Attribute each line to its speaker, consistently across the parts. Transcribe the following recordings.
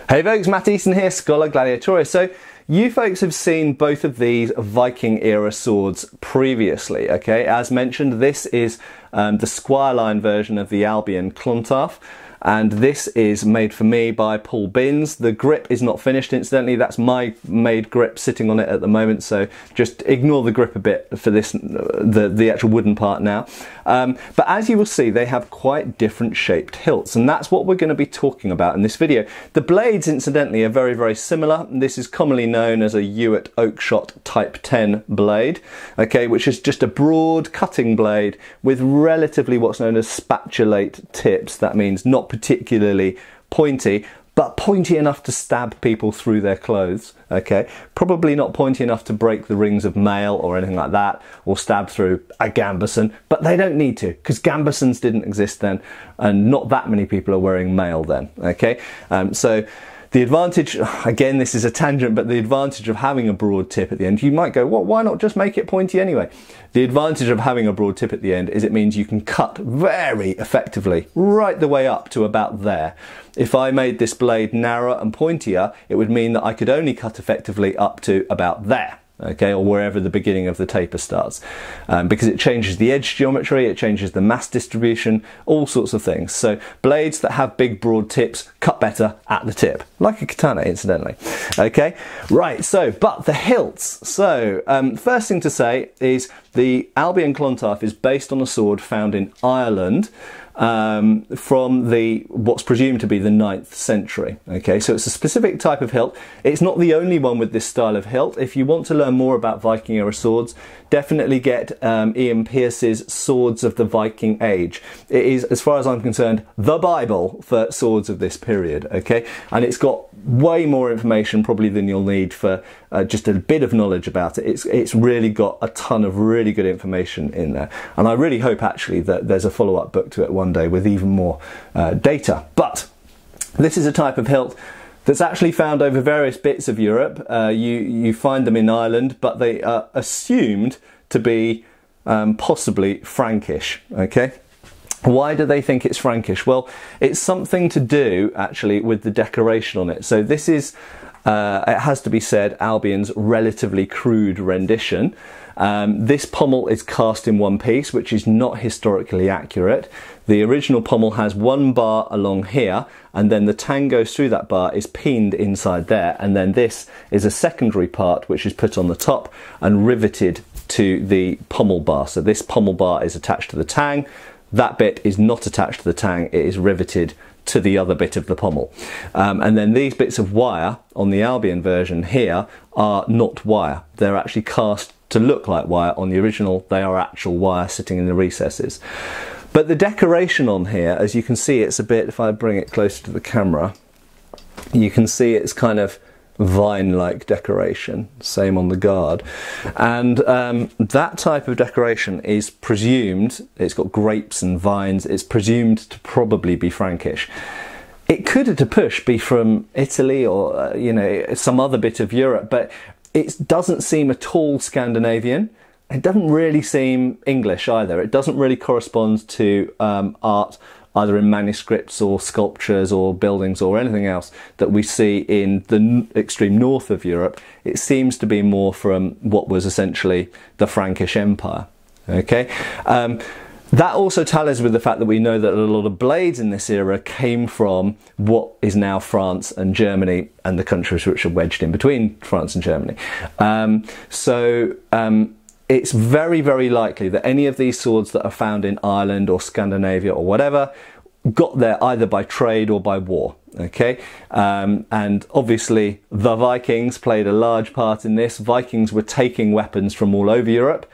Speaker 1: Hey folks, Matt Easton here, Scholar Gladiatoris. So you folks have seen both of these Viking era swords previously, okay? As mentioned, this is the squire line version of the Albion Clontarf, and this is made for me by Paul Binns. The grip is not finished, incidentally. That's my made grip sitting on it at the moment, so just ignore the grip a bit for this, the actual wooden part now. But as you will see, they have quite different shaped hilts, and that's what we're going to be talking about in this video. The blades, incidentally, are very, very similar. This is commonly known as a Hewitt Oakshott Type 10 blade, okay, which is just a broad cutting blade with relatively what's known as spatulate tips. That means not particularly pointy, but pointy enough to stab people through their clothes, okay? Probably not pointy enough to break the rings of mail or anything like that, or stab through a gambeson, but they don't need to, because gambesons didn't exist then, and not that many people are wearing mail then, okay? So the advantage, again, this is a tangent, but the advantage of having a broad tip at the end, you might go, well, why not just make it pointy anyway? The advantage of having a broad tip at the end is it means you can cut very effectively right the way up to about there. If I made this blade narrower and pointier, it would mean that I could only cut effectively up to about there, okay, or wherever the beginning of the taper starts, because it changes the edge geometry, it changes the mass distribution, all sorts of things. So blades that have big broad tips cut better at the tip, like a katana, incidentally. Okay, right, so, but the hilts. So first thing to say is the Albion Clontarf is based on a sword found in Ireland, from what's presumed to be the 9th century. Okay, so it's a specific type of hilt. It's not the only one with this style of hilt. If you want to learn more about Viking era swords, definitely get Ian Pearce's Swords of the Viking Age. It is, as far as I'm concerned, the Bible for swords of this period, okay? And it's got way more information probably than you'll need for just a bit of knowledge about it. It's really got a ton of really good information in there. And I really hope actually that there's a follow-up book to it one day with even more data. But this is a type of hilt that's actually found over various bits of Europe. You find them in Ireland, but they are assumed to be possibly Frankish, okay? Why do they think it's Frankish? Well, it's something to do actually with the decoration on it. So this is, it has to be said, Albion's relatively crude rendition. This pommel is cast in one piece, which is not historically accurate. The original pommel has one bar along here, and then the tang goes through that bar, is peened inside there, and then this is a secondary part which is put on the top and riveted to the pommel bar. So this pommel bar is attached to the tang. That bit is not attached to the tang, it is riveted to the other bit of the pommel. And then these bits of wire on the Albion version here are not wire. They're actually cast to look like wire. On the original, they are actual wire sitting in the recesses. But the decoration on here, as you can see, it's a bit, if I bring it closer to the camera, you can see it's kind of vine-like decoration, same on the guard, and that type of decoration is presumed, it's got grapes and vines, it's presumed to probably be Frankish. It could at a push be from Italy or you know, some other bit of Europe, but it doesn't seem at all Scandinavian. It doesn't really seem English either. It doesn't really correspond to art either in manuscripts or sculptures or buildings or anything else that we see in the extreme north of Europe. It seems to be more from what was essentially the Frankish Empire. Okay, that also tallies with the fact that we know that a lot of blades in this era came from what is now France and Germany and the countries which are wedged in between France and Germany. It's very, very likely that any of these swords that are found in Ireland or Scandinavia or whatever got there either by trade or by war, okay? And obviously the Vikings played a large part in this. Vikings were taking weapons from all over Europe.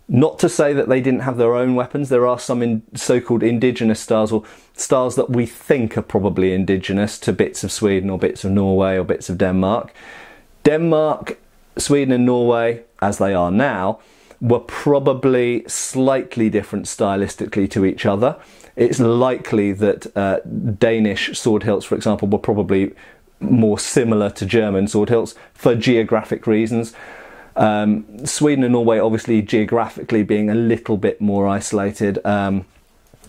Speaker 1: Not to say that they didn't have their own weapons. There are some so-called indigenous styles, or styles that we think are probably indigenous to bits of Sweden or bits of Norway or bits of Denmark. Denmark, Sweden and Norway, as they are now, were probably slightly different stylistically to each other. It's likely that Danish sword hilts, for example, were probably more similar to German sword hilts for geographic reasons. Sweden and Norway obviously geographically being a little bit more isolated.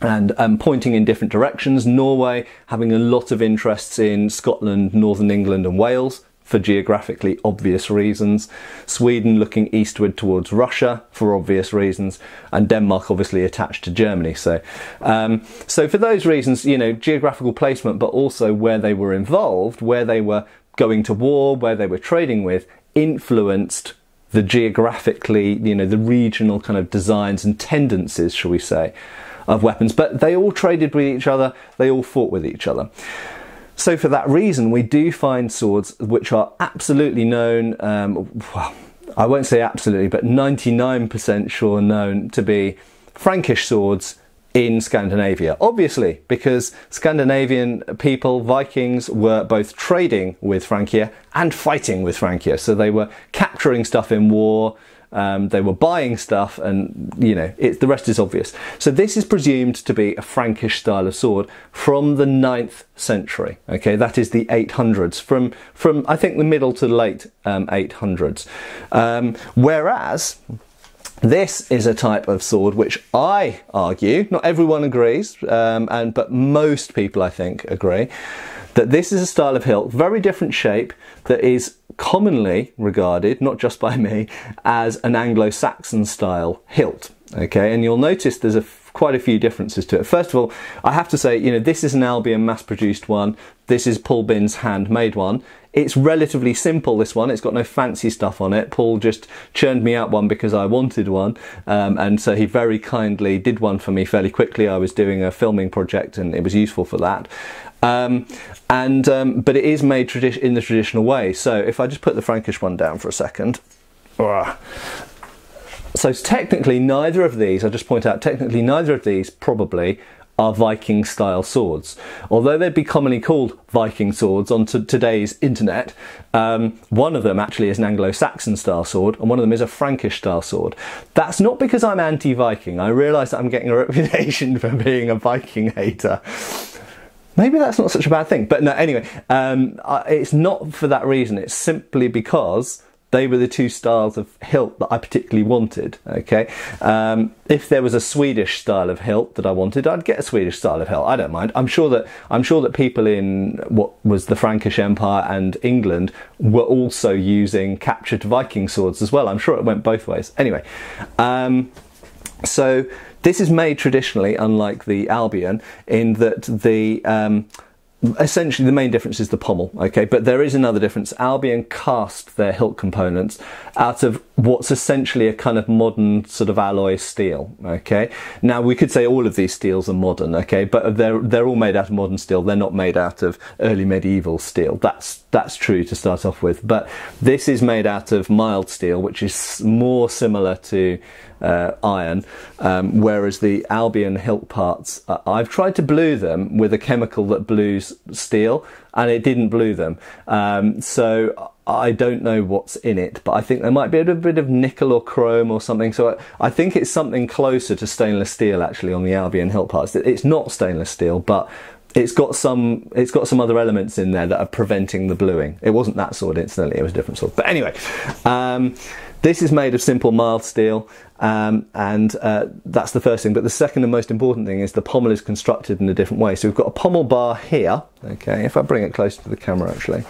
Speaker 1: and pointing in different directions. Norway having a lot of interests in Scotland, Northern England and Wales for geographically obvious reasons. Sweden looking eastward towards Russia for obvious reasons, and Denmark obviously attached to Germany. So for those reasons, you know, geographical placement, but also where they were involved, where they were going to war, where they were trading with, influenced the geographically, you know, the regional kind of designs and tendencies, shall we say, of weapons. But they all traded with each other, they all fought with each other. So for that reason, we do find swords which are absolutely known, well, I won't say absolutely, but 99% sure known to be Frankish swords in Scandinavia. Obviously, because Scandinavian people, Vikings, were both trading with Francia and fighting with Francia. So they were capturing stuff in war, they were buying stuff, and you know, the rest is obvious. So this is presumed to be a Frankish style of sword from the 9th century. Okay, that is the 800s, from I think the middle to late 800s. Whereas this is a type of sword which I argue, not everyone agrees, but most people I think agree, that this is a style of hilt, very different shape, that is commonly regarded, not just by me, as an Anglo-Saxon style hilt. Okay, and you'll notice there's quite a few differences to it. First of all, I have to say, you know, this is an Albion mass-produced one. This is Paul Bin's handmade one. It's relatively simple, this one. It's got no fancy stuff on it. Paul just churned me out one because I wanted one. And so he very kindly did one for me fairly quickly. I was doing a filming project and it was useful for that. But it is made in the traditional way. So if I just put the Frankish one down for a second. So technically neither of these, I'll just point out, technically neither of these probably are Viking style swords. Although they'd be commonly called Viking swords on today's internet, one of them actually is an Anglo-Saxon style sword and one of them is a Frankish style sword. That's not because I'm anti-Viking. I realise that I'm getting a reputation for being a Viking hater. Maybe that's not such a bad thing, but no, anyway, it's not for that reason. It's simply because they were the two styles of hilt that I particularly wanted, okay? If there was a Swedish style of hilt that I wanted, I'd get a Swedish style of hilt. I don't mind. I'm sure that people in what was the Frankish Empire and England were also using captured Viking swords as well. I'm sure it went both ways. Anyway, so this is made traditionally, unlike the Albion, in that essentially the main difference is the pommel, okay, but there is another difference. Albion cast their hilt components out of what's essentially a kind of modern sort of alloy steel, okay. Now we could say all of these steels are modern, okay, but they're all made out of modern steel. They're not made out of early medieval steel. That's true to start off with, but this is made out of mild steel, which is more similar to iron, whereas the Albion hilt parts, I've tried to blue them with a chemical that blues steel and it didn't blue them, so I don't know what's in it, but I think there might be a bit of nickel or chrome or something, so I think it's something closer to stainless steel actually on the Albion hilt parts. It's not stainless steel, but it's got some other elements in there that are preventing the bluing. It wasn't that sword, incidentally, it was a different sword. But anyway, this is made of simple mild steel, and that's the first thing. But the second and most important thing is the pommel is constructed in a different way. So we've got a pommel bar here, okay, if I bring it closer to the camera actually.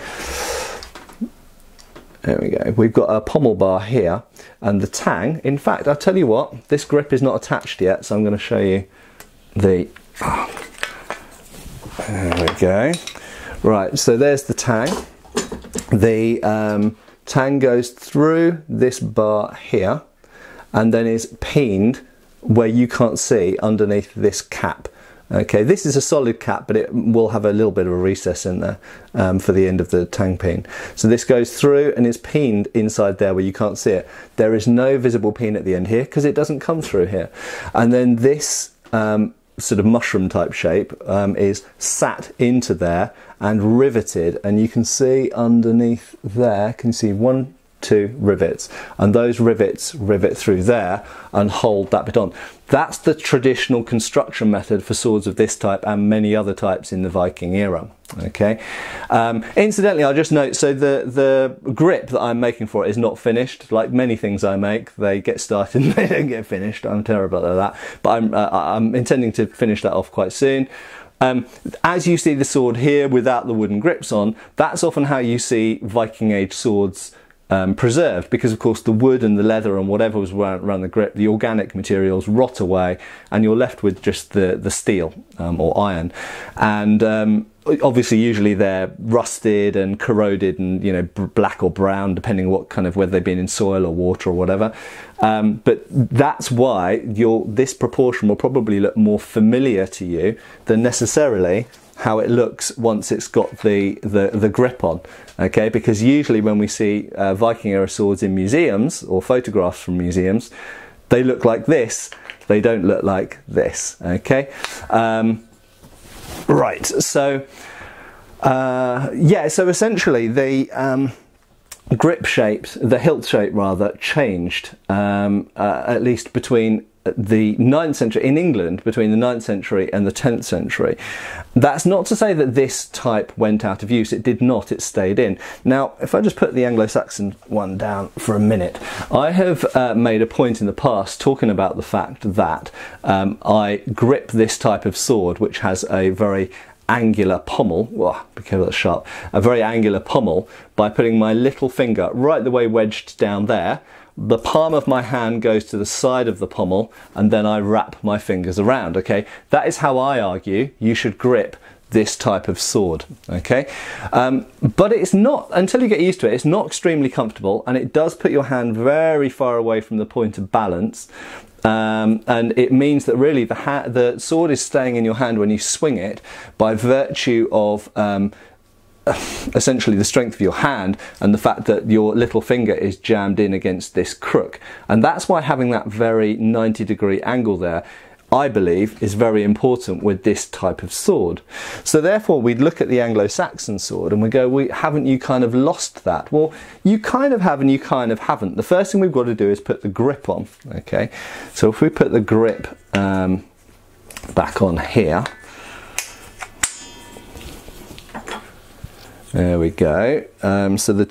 Speaker 1: There we go. We've got a pommel bar here, and the tang, in fact, I'll tell you what, this grip is not attached yet, so I'm going to show you the... There we go. Right, so there's the tang. The tang goes through this bar here and then is peened where you can't see underneath this cap. Okay, this is a solid cap, but it will have a little bit of a recess in there for the end of the tang peen. So this goes through and is peened inside there where you can't see it. There is no visible peen at the end here because it doesn't come through here. And then this sort of mushroom type shape is sat into there and riveted, and you can see underneath there, can you see one 2 rivets, and those rivets rivet through there and hold that bit on. That's the traditional construction method for swords of this type and many other types in the Viking era. Okay. Incidentally, I'll just note, so the grip that I'm making for it is not finished. Like many things I make, they get started and they don't get finished. I'm terrible at that, but I'm intending to finish that off quite soon. As you see the sword here without the wooden grips on, that's often how you see Viking age swords preserved, because of course the wood and the leather and whatever was around the grip, the organic materials rot away and you're left with just the steel or iron, and obviously usually they're rusted and corroded and, you know, black or brown depending what kind of, whether they've been in soil or water or whatever, but that's why this proportion will probably look more familiar to you than necessarily how it looks once it's got the grip on. Okay, because usually when we see Viking era swords in museums or photographs from museums, they look like this, they don't look like this. Okay, right, so yeah, so essentially the grip shape, the hilt shape rather, changed at least between the 9th century in England, between the 9th century and the 10th century. That's not to say that this type went out of use. It did not, it stayed in. Now, if I just put the Anglo-Saxon one down for a minute, I have made a point in the past talking about the fact that I grip this type of sword, which has a very angular pommel, whoa, be careful that's sharp, a very angular pommel, by putting my little finger right the way wedged down there. The palm of my hand goes to the side of the pommel and then I wrap my fingers around. Okay, that is how I argue you should grip this type of sword. Okay, but it's not, until you get used to it, it's not extremely comfortable, and it does put your hand very far away from the point of balance, and it means that really the sword is staying in your hand when you swing it by virtue of essentially the strength of your hand and the fact that your little finger is jammed in against this crook, and that's why having that very 90-degree angle there, I believe, is very important with this type of sword. So therefore we'd look at the Anglo-Saxon sword and we go, haven't you kind of lost that? Well, you kind of have and you kind of haven't. The first thing we've got to do is put the grip on. Okay, so if we put the grip back on here, there we go. So the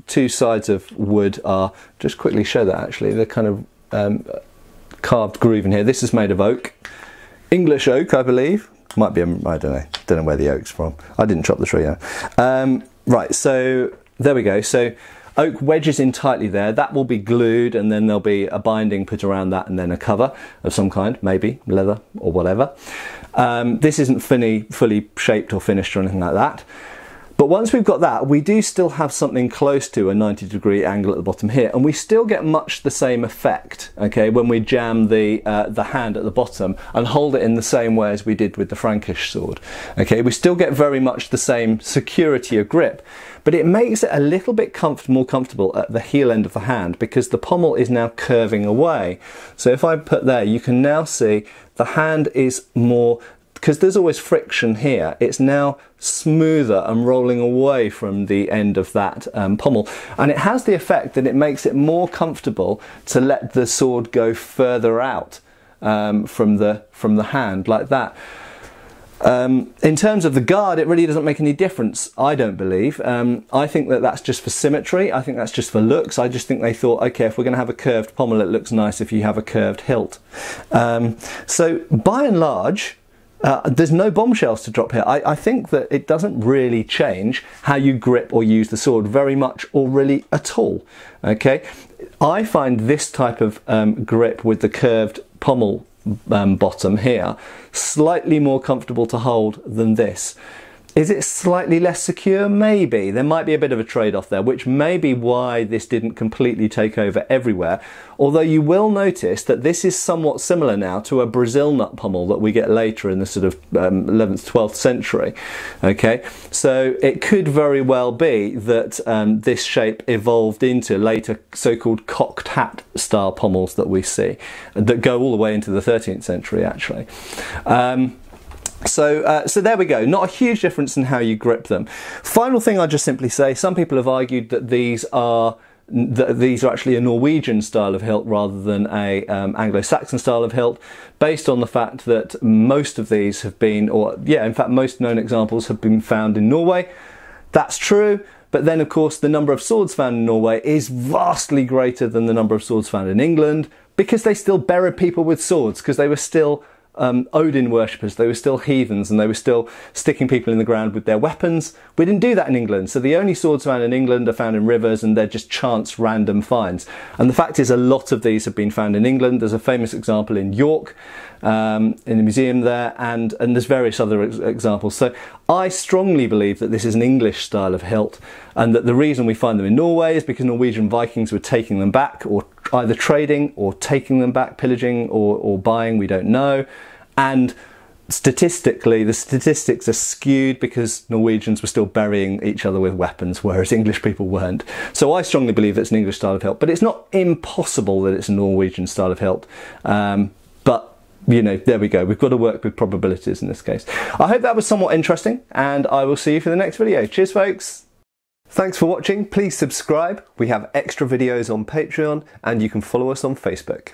Speaker 1: two sides of wood are, just quickly show that actually, they're kind of carved groove in here. This is made of oak, English oak, I believe. Might be, I don't know where the oak's from. I didn't chop the tree out. Right, so there we go. So oak wedges in tightly there. That will be glued, and then there'll be a binding put around that, and then a cover of some kind, maybe leather or whatever. This isn't fully shaped or finished or anything like that. But once we've got that, we do still have something close to a 90-degree angle at the bottom here, and we still get much the same effect, okay, when we jam the hand at the bottom and hold it in the same way as we did with the Frankish sword. Okay, we still get very much the same security of grip, but it makes it a little bit more comfortable at the heel end of the hand, because the pommel is now curving away. So if I put there, you can now see the hand is more, because there's always friction here, it's now smoother and rolling away from the end of that pommel, and it has the effect that it makes it more comfortable to let the sword go further out from the hand like that. In terms of the guard, it really doesn't make any difference, I don't believe. I think that that's just for symmetry. I think that's just for looks. I just think they thought, okay, if we're going to have a curved pommel, it looks nice if you have a curved hilt. So by and large, there's no bombshells to drop here. I think that it doesn't really change how you grip or use the sword very much, or really at all. Okay, I find this type of grip with the curved pommel bottom here slightly more comfortable to hold than this. Is it slightly less secure? Maybe. There might be a bit of a trade-off there, which may be why this didn't completely take over everywhere. Although you will notice that this is somewhat similar now to a Brazil nut pommel that we get later in the sort of 11th, 12th century. Okay, so it could very well be that this shape evolved into later so-called cocked hat style pommels that we see, that go all the way into the 13th century actually. So there we go, not a huge difference in how you grip them. Final thing I'll just simply say, some people have argued that these are these are actually a Norwegian style of hilt rather than a Anglo-Saxon style of hilt, based on the fact that most of these have been, or yeah, in fact most known examples have been found in Norway. That's true, but then of course the number of swords found in Norway is vastly greater than the number of swords found in England, because they still buried people with swords, because they were still Odin worshippers, they were still heathens, and they were still sticking people in the ground with their weapons. We didn't do that in England, so the only swords found in England are found in rivers, and they're just chance random finds. And the fact is, a lot of these have been found in England. There's a famous example in York, in the museum there, and there's various other examples. So I strongly believe that this is an English style of hilt, and that the reason we find them in Norway is because Norwegian Vikings were taking them back, or either trading or taking them back, pillaging or buying, we don't know. And statistically, the statistics are skewed because Norwegians were still burying each other with weapons, whereas English people weren't. So I strongly believe it's an English style of hilt, but it's not impossible that it's a Norwegian style of hilt. But you know, there we go. We've got to work with probabilities in this case. I hope that was somewhat interesting, and I will see you for the next video. Cheers, folks. Thanks for watching. Please subscribe. We have extra videos on Patreon, and you can follow us on Facebook.